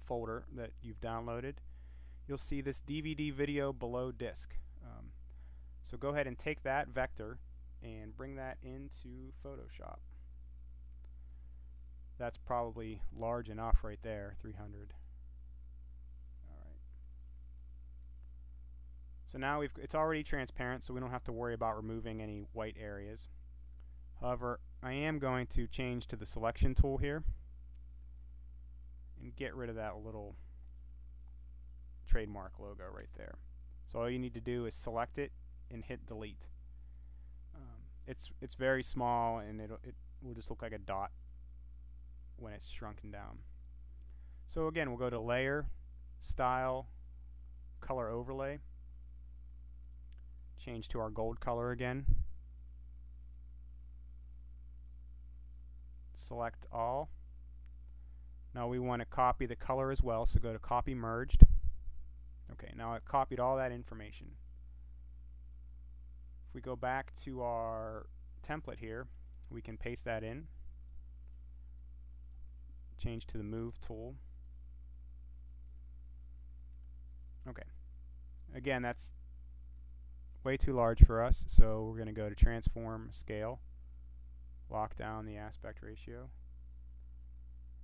folder that you've downloaded, you'll see this DVD video below disk. So go ahead and take that vector and bring that into Photoshop. That's probably large enough right there, 300. Alright. So now it's already transparent, so we don't have to worry about removing any white areas. However, I am going to change to the selection tool here and get rid of that little trademark logo right there. So all you need to do is select it and hit delete. It's very small, and it will just look like a dot when it's shrunken down. So again, we'll go to Layer, Style, Color Overlay, change to our gold color again, select all. Now we want to copy the color as well, so go to Copy Merged. Okay, now I've copied all that information. If we go back to our template here, we can paste that in, change to the Move tool. Okay, again, that's way too large for us, so we're going to go to Transform, Scale, lock down the aspect ratio,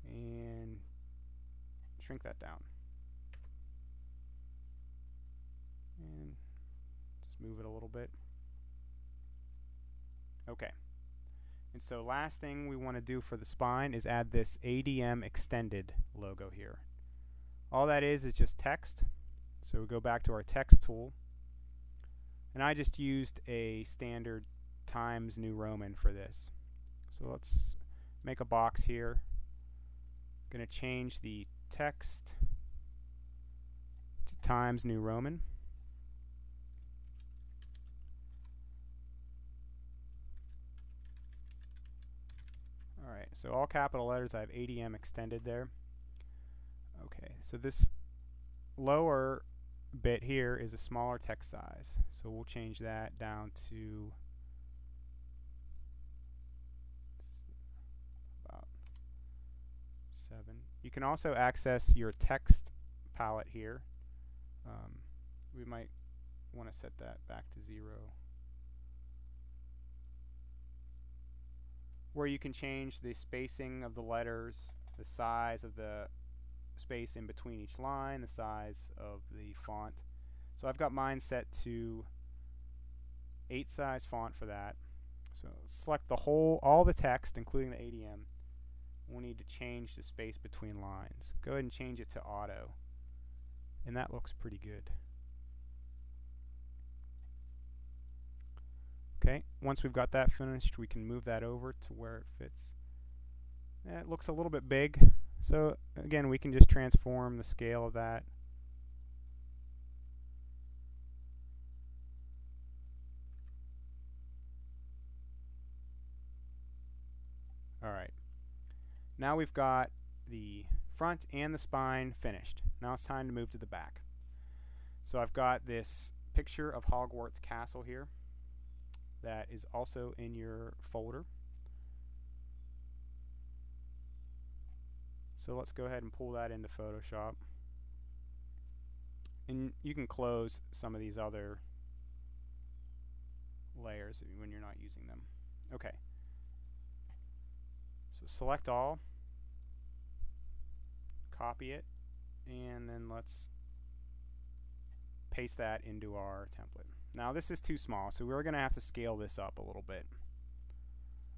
and shrink that down. And just move it a little bit. Okay. And so last thing we want to do for the spine is add this ADM Extended logo here. All that is just text. So we go back to our text tool. And I just used a standard Times New Roman for this. So let's make a box here. I'm going to change the text to Times New Roman. Alright, so all capital letters, I have ADM Extended there. Okay, so this lower bit here is a smaller text size, so we'll change that down to about 7. You can also access your text palette here. We might want to set that back to 0, where you can change the spacing of the letters, the size of the space in between each line, the size of the font. So I've got mine set to 8 size font for that. So select the all the text, including the ADM. We'll need to change the space between lines. Go ahead and change it to auto, and that looks pretty good. Okay, once we've got that finished, we can move that over to where it fits. It looks a little bit big, so again, we can just transform the scale of that. Alright, now we've got the front and the spine finished. Now it's time to move to the back. So I've got this picture of Hogwarts Castle here that is also in your folder. So let's go ahead and pull that into Photoshop. And you can close some of these other layers when you're not using them. Okay. So select all, copy it, and then let's paste that into our template. Now this is too small, so we're going to have to scale this up a little bit.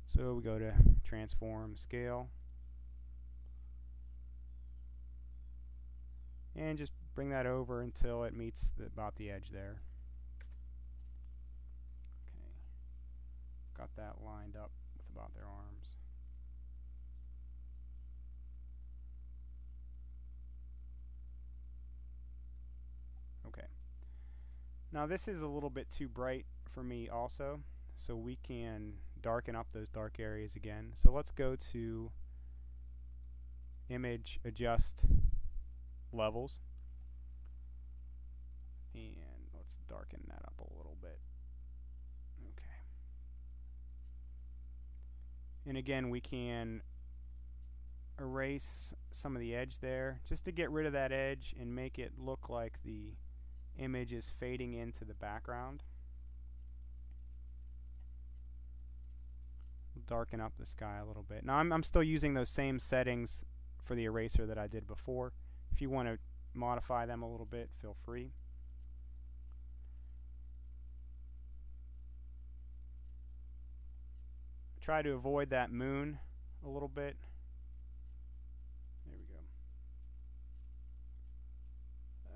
So we go to Transform, Scale, and just bring that over until it meets about the edge there. Okay, got that lined up with about their arms. Okay. Now this is a little bit too bright for me also, so we can darken up those dark areas again. So let's go to Image, Adjust, Levels, and let's darken that up a little bit. Okay. And again, we can erase some of the edge there just to get rid of that edge and make it look like the image is fading into the background. Darken up the sky a little bit. Now I'm still using those same settings for the eraser that I did before. If you want to modify them a little bit, feel free. Try to avoid that moon a little bit. There we go.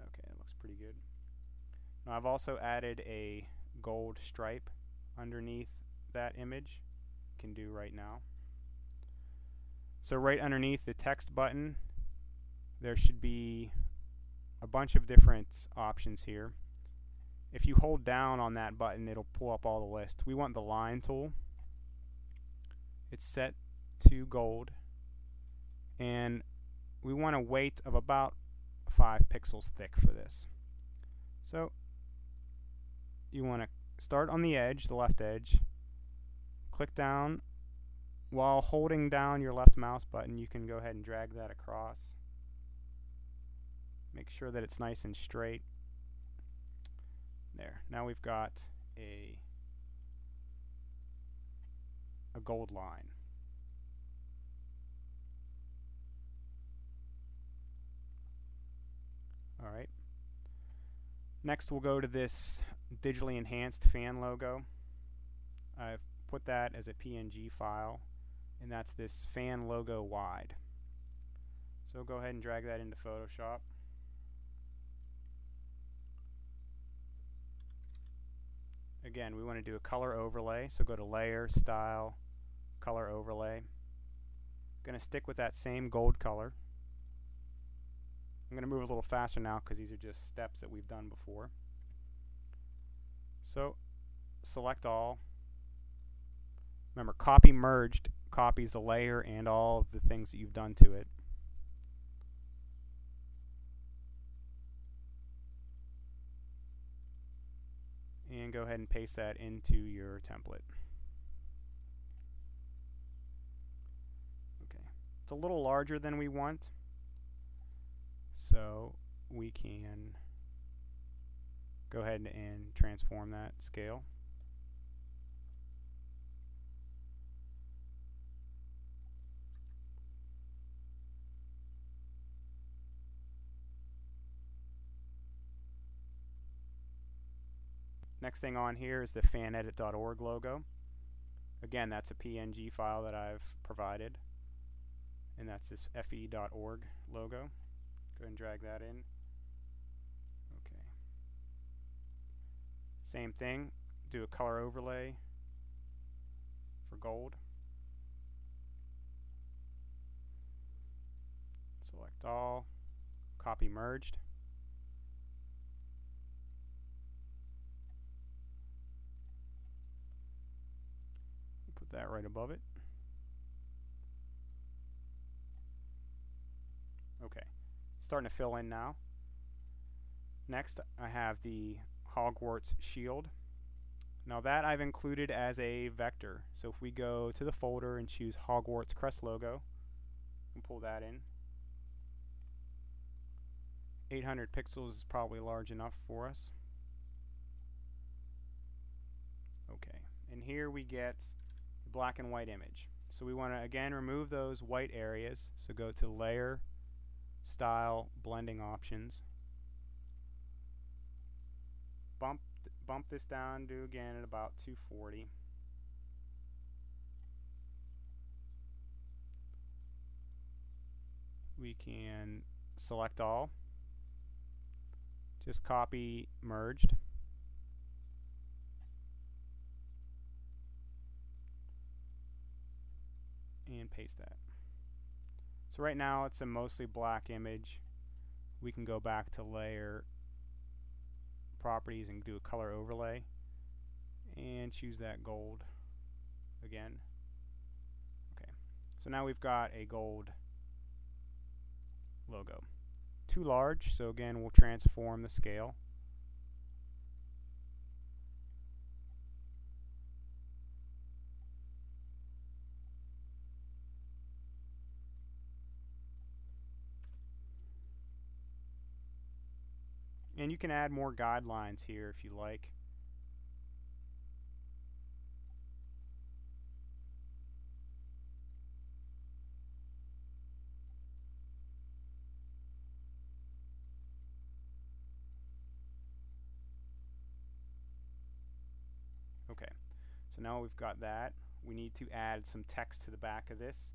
Okay, that looks pretty good. Now I've also added a gold stripe underneath that image. Can do right now. So right underneath the text button there should be a bunch of different options here. If you hold down on that button it'll pull up all the list. We want the line tool. It's set to gold and we want a weight of about 5 pixels thick for this. So you want to start on the edge, the left edge. Click down. While holding down your left mouse button you can go ahead and drag that across. Make sure that it's nice and straight. There. Now we've got a gold line. Alright. Next we'll go to this digitally enhanced fan logo. I've put that as a PNG file and that's this fan logo wide. So go ahead and drag that into Photoshop. Again, we want to do a color overlay, so go to Layer, Style, Color Overlay. Going to stick with that same gold color. I'm going to move a little faster now because these are just steps that we've done before. So select all. Remember, copy merged copies the layer and all of the things that you've done to it. And go ahead and paste that into your template. Okay, it's a little larger than we want, so we can go ahead and transform that scale. Next thing on here is the fanedit.org logo. Again, that's a PNG file that I've provided, and that's this fe.org logo. Go ahead and drag that in. Okay. Same thing, do a color overlay for gold. Select all, copy merged. That right above it. Okay, starting to fill in now. Next I have the Hogwarts shield. Now that I've included as a vector, so if we go to the folder and choose Hogwarts crest logo and pull that in, 800 pixels is probably large enough for us. Okay, and here we get black and white image. So we want to again remove those white areas. So go to Layer, Style, Blending Options. Bump this down to again at about 240. We can select all. Just copy merged. And paste that. So right now it's a mostly black image. We can go back to Layer, Properties, and do a color overlay and choose that gold again. Okay, so now we've got a gold logo. Too large, so again we'll transform the scale. And you can add more guidelines here if you like. Okay, so now we've got that. We need to add some text to the back of this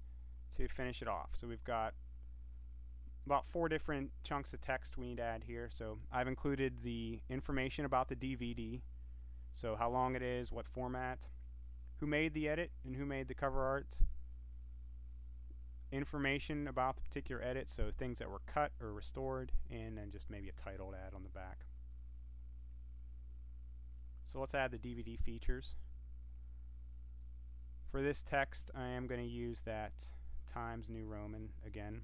to finish it off. So we've got about 4 different chunks of text we need to add here. So I've included the information about the DVD, so how long it is, what format, who made the edit and who made the cover art, information about the particular edit, so things that were cut or restored, and then just maybe a title to add on the back. So let's add the DVD features. For this text, I am going to use that Times New Roman again.